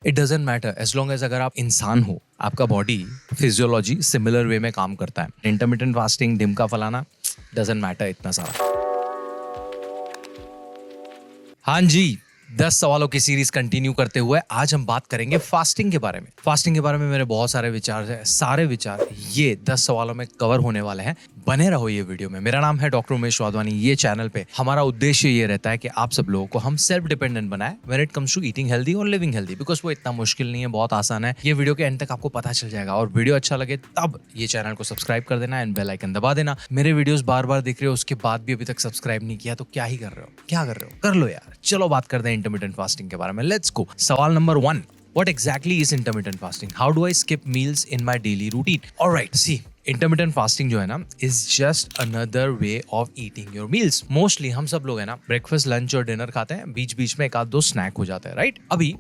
It doesn't matter as long as अगर आप इंसान हो, आपका बॉडी फिजियोलॉजी सिमिलर वे में काम करता है। इंटरमिटेंट फास्टिंग, ढिमका फलाना, डजेंट मैटर इतना सारा। हाँ जी, 10 सवालों की सीरीज कंटिन्यू करते हुए आज हम बात करेंगे फास्टिंग के बारे में। फास्टिंग के बारे में मेरे बहुत सारे विचार हैं, सारे विचार ये 10 सवालों में कवर होने वाले हैं। बने रहो ये वीडियो में। मेरा नाम है डॉक्टर उमेश वाधवानी। ये चैनल पे हमारा उद्देश्य ये रहता है कि आप सब लोगों को हम सेल्फ डिपेंडेंट बनाए when it comes to eating healthy और लिविंग हेल्दी, बिकॉज वो इतना मुश्किल नहीं है, बहुत आसान है। ये वीडियो के एंड तक आपको पता चल जाएगा। और वीडियो अच्छा लगे तब ये चैनल को सब्सक्राइब कर देना एंड बेल आइकन दबा देना। मेरे वीडियोस बार बार देख रहे हो, उसके बाद भी अभी तक सब्सक्राइब नहीं किया तो क्या ही कर रहे हो, क्या कर रहे हो, कर लो यार। चलो बात करते हैं इंटरमिटेंट फास्टिंग के बारे में। Let's go. सवाल number 1, what exactly is intermittent fasting? How do I skip meals in my daily routine? All right, see, intermittent fasting जो है ना is just another way of eating your meals. Mostly हम सब लोग है ना breakfast, lunch और dinner खाते हैं, बीच बीच में एक आध दो स्नैक हो जाता है, राइट? अभी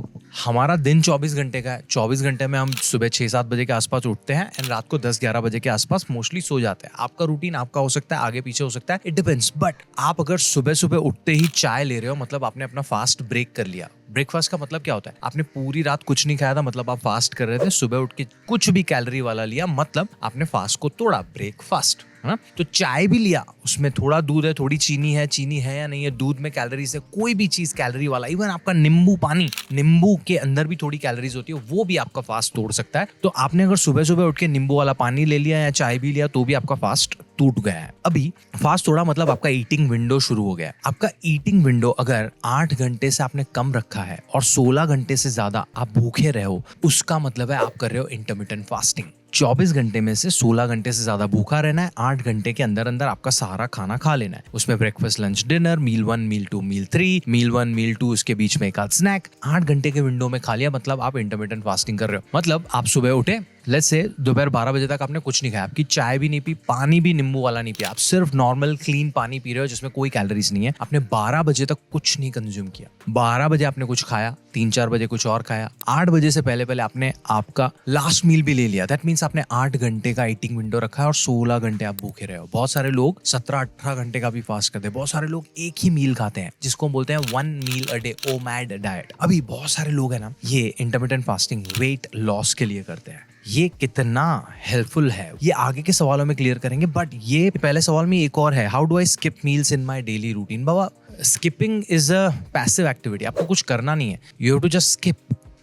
हमारा दिन 24 घंटे का है। 24 घंटे में हम सुबह 6-7 बजे के आसपास उठते हैं एंड रात को 10-11 बजे के आसपास मोस्टली सो जाते हैं। आपका रूटीन आपका हो सकता है, आगे पीछे हो सकता है, इट डिपेंड्स। बट आप अगर सुबह सुबह उठते ही चाय ले रहे हो, मतलब आपने अपना फास्ट ब्रेक कर लिया। ब्रेकफास्ट का मतलब क्या होता है? आपने पूरी रात कुछ नहीं खाया था, मतलब आप फास्ट कर रहे थे। सुबह उठ के कुछ भी कैलोरी वाला लिया, मतलब आपने फास्ट को तोड़ा, ब्रेकफास्ट है ना। तो चाय भी लिया, उसमें थोड़ा दूध है, थोड़ी चीनी है या नहीं है, दूध में कैलोरीज है, कोई भी चीज कैलोरी वाला, इवन आपका नींबू पानी, नींबू के अंदर भी थोड़ी कैलोरीज होती है, वो भी आपका फास्ट तोड़ सकता है। तो आपने अगर सुबह सुबह उठ के नींबू वाला पानी ले लिया या चाय भी लिया तो भी आपका फास्ट टूट गया है। अभी फास्ट तोड़ा मतलब आपका ईटिंग विंडो शुरू हो गया है। आपका ईटिंग विंडो अगर 8 घंटे से आपने कम रखा है और 16 घंटे से ज्यादा आप भूखे रहे हो, उसका मतलब है आप कर रहे हो इंटरमिटेंट फास्टिंग। 24 घंटे में से 16 घंटे से ज्यादा भूखा रहना है, 8 घंटे के अंदर अंदर आपका सारा खाना खा लेना है। उसमें ब्रेकफास्ट, लंच, डिनर, मील 1, मील 2, मील 3, मील 1, मील 2, उसके बीच में एक आध स्नैक, 8 घंटे के विंडो में खा लिया, मतलब आप इंटरमिटेंट फास्टिंग कर रहे हो। मतलब आप सुबह उठे, लेट्स से दोपहर 12 बजे तक आपने कुछ नहीं खाया, आपकी चाय भी नहीं पी, पानी भी नींबू वाला नहीं पिया, आप सिर्फ नॉर्मल क्लीन पानी पी रहे हो जिसमें कोई कैलोरीज नहीं है। आपने 12 बजे तक कुछ नहीं कंज्यूम किया, 12 बजे आपने कुछ खाया, 3-4 बजे कुछ और खाया, 8 बजे से पहले पहले आपने आपका लास्ट मील भी ले लिया। दैट मीन्स आपने 8 घंटे का ईटिंग विंडो रखा है और 16 घंटे आप भूखे रहे हो। बहुत सारे लोग 17-18 घंटे का भी फास्ट करते हैं। बहुत सारे लोग एक ही मील खाते हैं, जिसको हम बोलते हैं 1 मील अ डे, ओमैड डाइट। अभी बहुत सारे लोग है ना, ये इंटरमिटेंट फास्टिंग वेट लॉस के लिए करते हैं। ये कितना हेल्पफुल है ये आगे के सवालों में क्लियर करेंगे, बट ये पहले सवाल में एक और है, how do I skip meals in my daily routine? बाबा, skipping is a passive activity, आपको कुछ करना नहीं है, you have to just skip.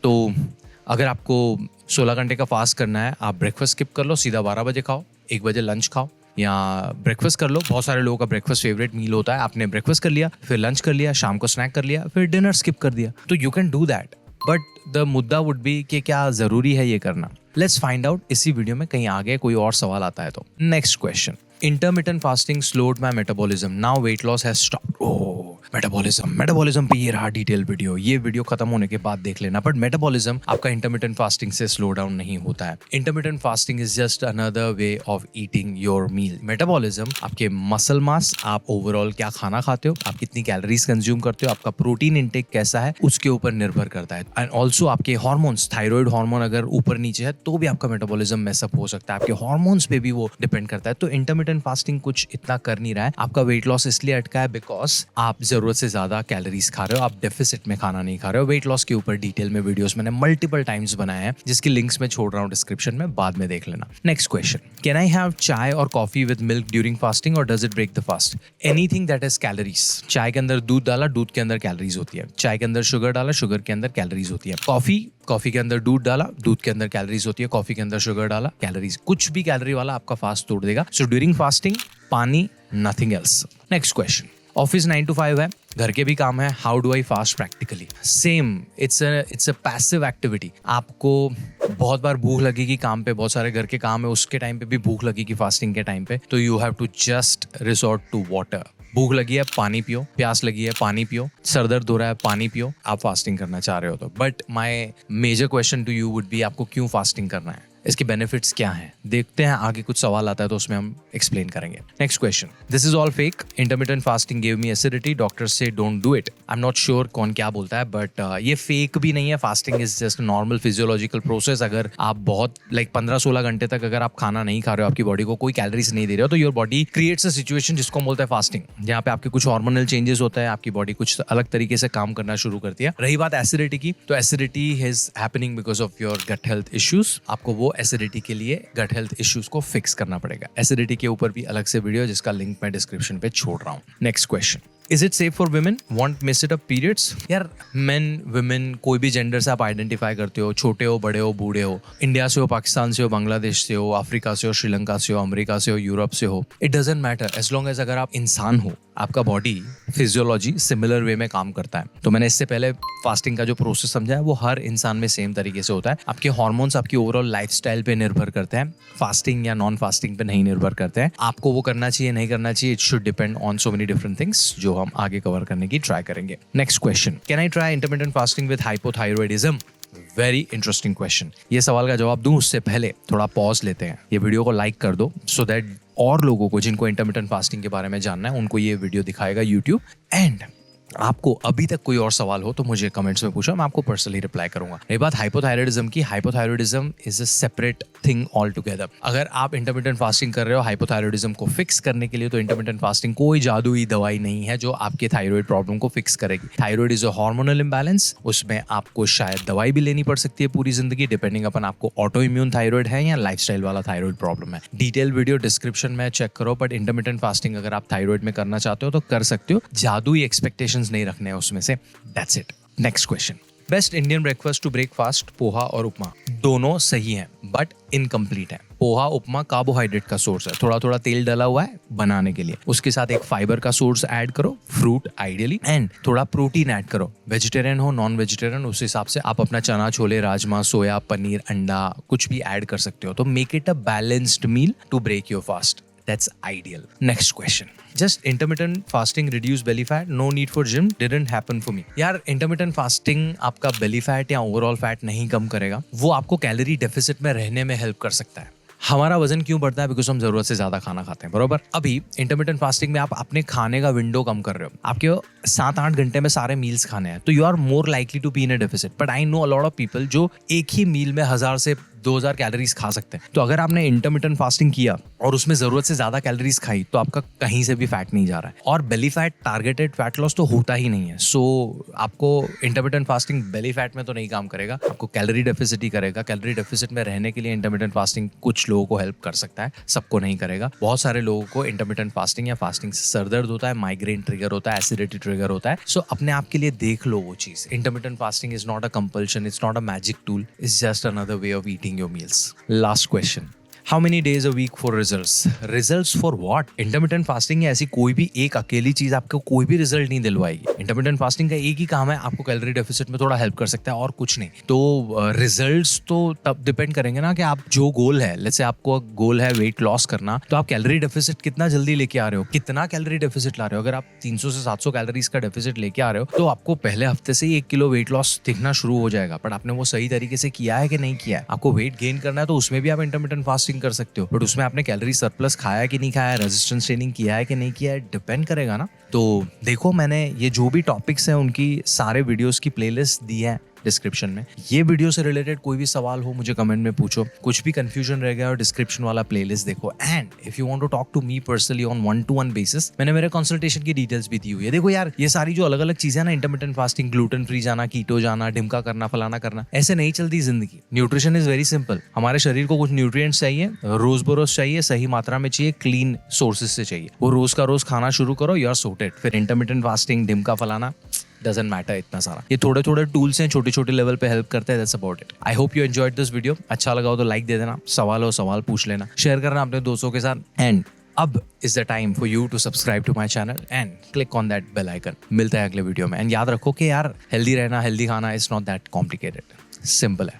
तो अगर आपको 16 घंटे का फास्ट करना है, आप ब्रेकफास्ट स्किप कर लो, सीधा 12 बजे खाओ, 1 बजे लंच खाओ, या ब्रेकफास्ट कर लो। बहुत सारे लोगों का ब्रेकफास्ट फेवरेट मील होता है, आपने ब्रेकफास्ट कर लिया, फिर लंच कर लिया, शाम को स्नैक कर लिया, फिर डिनर स्किप कर दिया। तो you can do that, but the मुद्दा वुड बी कि क्या जरूरी है ये करना? लेट्स फाइंड आउट इसी वीडियो में। कहीं आगे कोई और सवाल आता है तो। Next question, intermittent fasting slowed my metabolism, now weight loss has stopped. Oh, metabolism पे ये रहा डिटेल वीडियो, ये वीडियो खत्म होने के बाद देख लेना। बट मेटाबॉलिज्म आपका इंटरमिटेंट फास्टिंग से स्लो डाउन नहीं होता है। Intermittent fasting is just another way of eating your meal. Metabolism आपके मसल मास, आप ओवरऑल क्या खाना खाते हो, आप कितनी कैलोरीज कंज्यूम करते हो, आपका प्रोटीन इंटेक कैसा है, उसके ऊपर निर्भर करता है। एंड ऑल्सो आपके हार्मोन्स, थायराइड हार्मोन अगर ऊपर नीचे है तो भी आपका मेटाबॉलिज्म मैसअप हो सकता है। आपके हार्मोन्स पे भी वो डिपेंड करता है। तो इंटरमिटेंट फास्टिंग कुछ इतना कर नहीं रहा है। आपका वेट लॉस इसलिए अटका है बिकॉज आप जरूरत से ज्यादा कैलोरीज खा रहे हो, आप डेफिसिट में खाना नहीं खा रहे हो। वेट लॉस के ऊपर डिटेल में वीडियोस मैंने मल्टीपल टाइम्स बनाए हैं, जिसकी लिंक्स मैं छोड़ रहा हूँ डिस्क्रिप्शन में, बाद में देख लेना। Next question, can I have chai और coffee with milk during fasting और does it break the fast? Anything that is calories. चाय के अंदर दूध डाला, दूध के अंदर कैलोरीज होती है। चाय के अंदर शुगर डाला, शुगर के अंदर कैलोरीज होती है। कॉफी के अंदर दूध डाला, दूध के अंदर कैलोरीज होती है। कॉफी के अंदर शुगर डाला, कैलोरीज। कुछ भी कैलोरी वाला आपका फास्ट तोड़ देगा। सो ड्यूरिंग फास्टिंग पानी, nothing else. Next question, office 9 to 5 है, घर के भी काम है, how do I fast practically? Same, it's a passive activity. आपको बहुत बार भूख लगेगी काम पे, बहुत सारे घर के काम है, उसके टाइम पे भी भूख लगेगी फास्टिंग के टाइम पे, तो you have to just resort to water. भूख लगी है, पानी पियो, प्यास लगी है, पानी पियो, सर दर्द हो रहा है, पानी पियो, आप फास्टिंग करना चाह रहे हो तो। But my major question to you would be, आपको क्यों फास्टिंग करना है, इसके बेनिफिट्स क्या हैं? देखते हैं, आगे कुछ सवाल आता है तो उसमें हम एक्सप्लेन करेंगे। Next question, this is all fake, intermittent fasting gave me acidity, doctor से don't do it. I am not sure कौन क्या बोलता है, बट ये फेक भी नहीं है. Fasting is just normal physiological process. अगर आप बहुत 15-16 घंटे तक अगर आप खाना नहीं खा रहे हो, आपकी बॉडी को कोई कैलोरीज नहीं दे रहे हो, तो your body creates a situation जिसको हम बोलते हैं फास्टिंग, जहाँ पे आपके कुछ हार्मोनल चेंजेस होता है, आपकी बॉडी कुछ अलग तरीके से काम करना शुरू करती है. रही बात एसिडिटी की, तो acidity is happening because of your gut health issues. आपको वो एसिडिटी के लिए गट हेल्थ इश्यूज को फिक्स करना पड़ेगा. एसिडिटी के ऊपर भी अलग से वीडियो जिसका लिंक मैं डिस्क्रिप्शन पे छोड़ रहा हूँ. Next question, is it safe for women want miss it up periods? यार मेन वुमेन कोई भी जेंडर से आप आइडेंटिफाई करते हो, छोटे हो, बड़े हो, बूढ़े हो, इंडिया से हो, पाकिस्तान से हो, बांग्लादेश से हो, अफ्रीका से हो, श्रीलंका से हो, अमेरिका से हो, यूरोप से हो, it doesn't matter as long as अगर आप इंसान हो, आपका बॉडी फिजियोलॉजी सिमिलर वे में काम करता है. तो मैंने इससे पहले फास्टिंग का जो प्रोसेस समझा है वो हर इंसान में सेम तरीके से होता है. आपके हार्मोन्स आपकी ओवरऑल लाइफस्टाइल पे निर्भर करते हैं, फास्टिंग या नॉन फास्टिंग पे नहीं निर्भर करते हैं. आपको वो करना चाहिए नहीं करना चाहिए, it should depend on so many different things जो हम आगे कवर करने की ट्राई करेंगे. Next question, can I try intermittent fasting with hypothyroidism? Very interesting question. ये सवाल का जवाब दूं उससे पहले थोड़ा पॉज लेते हैं. ये वीडियो को लाइक कर दो सो दैट और लोगों को जिनको इंटरमिटेंट फास्टिंग के बारे में जानना है उनको ये वीडियो दिखाएगा यूट्यूब. एंड आपको अभी तक कोई और सवाल हो तो मुझे कमेंट्स में पूछो, मैं आपको पर्सनली रिप्लाई करूंगा. ये बात हाइपोथायरॉयडिज्म की, hypothyroidism is a separate thing all together. अगर आप इंटरमिटेंट फास्टिंग कर रहे हो हाइपोथायरॉयडिज्म को फिक्स करने के लिए, तो इंटरमिटेंट फास्टिंग कोई जादुई दवाई नहीं है जो आपके थायराइड प्रॉब्लम को फिक्स करेगी. Thyroid is a hormonal imbalance, उसमें आपको शायद दवाई भी लेनी पड़ सकती है पूरी जिंदगी, डिपेंडिंग अपन आपको ऑटो इम्यून थायराइड है या लाइफस्टाइल वाला थायराइड प्रॉब्लम है. डिटेल वीडियो डिस्क्रिप्शन में चेक करो. बट इंटरमिटेंट फास्टिंग अगर आप थायराइड में करना चाहते हो तो कर सकते हो, जादुई एक्सपेक्टेशंस नहीं रखने हैं उसमें से. That's it. Next question. Best Indian breakfast to breakfast, poha और उपमा. दोनों सही हैं बट इनकम्प्लीट है. पोहा उपमा कार्बोहाइड्रेट का सोर्स है, थोड़ा थोड़ा तेल डला हुआ है बनाने के लिए. उसके साथ एक फाइबर का सोर्स ऐड करो, फ्रूट आइडियली, एंड थोड़ा प्रोटीन ऐड करो. वेजिटेरियन हो नॉन वेजिटेरियन उस हिसाब से आप अपना चना, छोले, राजमा, सोया, पनीर, अंडा कुछ भी ऐड कर सकते हो. तो make it a balanced meal to break your fast. That's ideal. Next question. Just intermittent fasting reduce belly fat? No need for gym. Didn't happen for me. यार intermittent fasting आपका belly fat या overall fat नहीं कम करेगा, वो आपको calorie deficit में रहने में हेल्प कर सकता है. हमारा वजन क्यों बढ़ता है? बिकॉज हम जरूरत से ज्यादा खाना खाते हैं, बरोबर. अभी इंटरमिटेंट फास्टिंग में आप अपने खाने का विंडो कम कर रहे हो, आपके 7-8 घंटे में सारे मील्स खाने हैं, तो you are more likely to be in a deficit. But I know a lot of people जो एक ही मील में 1000 से 2000 कैलोरीज खा सकते हैं. तो अगर आपने इंटरमिटेंट फास्टिंग किया और उसमें जरूरत से ज्यादा कैलोरीज खाई तो आपका कहीं से भी फैट नहीं जा रहा है. और belly fat targeted fat loss तो होता ही नहीं है. सो आपको इंटरमिटेंट फास्टिंग बेली फैट में तो नहीं काम करेगा, आपको कैलोरी डेफिसिट ही करेगा. कैलोरी डेफिसिट में रहने के लिए इंटरमिटेंट फास्टिंग कुछ लोगों को हेल्प कर सकता है, सबको नहीं करेगा. बहुत सारे लोगों को इंटरमिटेंट फास्टिंग या फास्टिंग से सर दर्द होता है, माइग्रेन ट्रिगर होता है, एसिडिटी ट्रिगर होता है. सो अपने आप के लिए देख लो वो चीज. Intermittent fasting is not a compulsion, it's not a magic tool, it's just another way of eating your meals. Last question. How many days a week for results? Results for what? Intermittent fasting है ऐसी कोई भी एक अकेली चीज आपको कोई भी रिजल्ट नहीं दिलवाएगी. इंटरमिटेंट फास्टिंग का एक ही काम है, आपको कैलोरी डेफिसिट में थोड़ा हेल्प कर सकता है और कुछ नहीं. तो रिजल्ट्स तो तब डिपेंड करेंगे ना कि आप जो गोल है, लेट्स से आपको गोल है वेट लॉस करना, तो आप कैलोरी डेफिसिट कितना जल्दी लेके आ रहे हो, कितना कैलोरी डेफिसिट ला रहे हो. अगर आप 300 से 700 कैलोरीज का डेफिसिट लेके आ रहे हो तो आपको पहले हफ्ते से ही 1 किलो वेट लॉस दिखना शुरू हो जाएगा. बट आपने वो सही तरीके से किया है कि नहीं किया है. आपको वेट गेन करना है तो उसमें भी आप इंटरमिटेंट फास्टिंग कर सकते हो, बट उसमें आपने कैलोरी सरप्लस खाया कि नहीं खाया, रेजिस्टेंस ट्रेनिंग किया है कि नहीं किया है, डिपेंड करेगा ना. तो देखो मैंने ये जो भी टॉपिक्स हैं उनकी सारे वीडियोस की प्लेलिस्ट दी है डिस्क्रिप्शन में. ये वीडियो से रिलेटेड कोई भी सवाल हो मुझे कमेंट में पूछो, कुछ भी कंफ्यूजन रह गया और डिस्क्रिप्शन वाला प्लेलिस्ट देखो. And if you want to talk to me personally on 1-to-1 basis, मैंने मेरे कंसल्टेशन की डिटेल्स भी दी हुई है. देखो यार ये सारी जो अलग अलग चीजें ना, इंटरमिटेंट फास्टिंग, ग्लूटेन फ्री जाना, कीटो जाना, ढिमका करना, फलाना करना, ऐसे नहीं चलती जिंदगी. Nutrition is very simple. हमारे शरीर को कुछ न्यूट्रिएंट्स चाहिए, रोज बरोज चाहिए, सही मात्रा में चाहिए, क्लीन सोर्सेज से चाहिए. वो रोज का रोज खाना शुरू करो, यू आर सॉर्टेड. फिर इंटरमिटेंट फास्टिंग, ढिमका, फलाना डजंट मैटर इतना सारा. ये थोड़े थोड़े टूल्स हैं, छोटे छोटे लेवल पे हेल्प करते हैं. That's about it. I hope you enjoyed this video. अच्छा लगा हो तो लाइक दे देना, सवाल हो सवाल पूछ लेना, शेयर करना अपने दोस्तों के साथ. एंड अब is the time for you to subscribe to my channel and click on that bell icon. मिलता है अगले वीडियो में. एंड याद रखो कि यार हेल्दी रहना, हेल्दी खाना is not that complicated, simple है.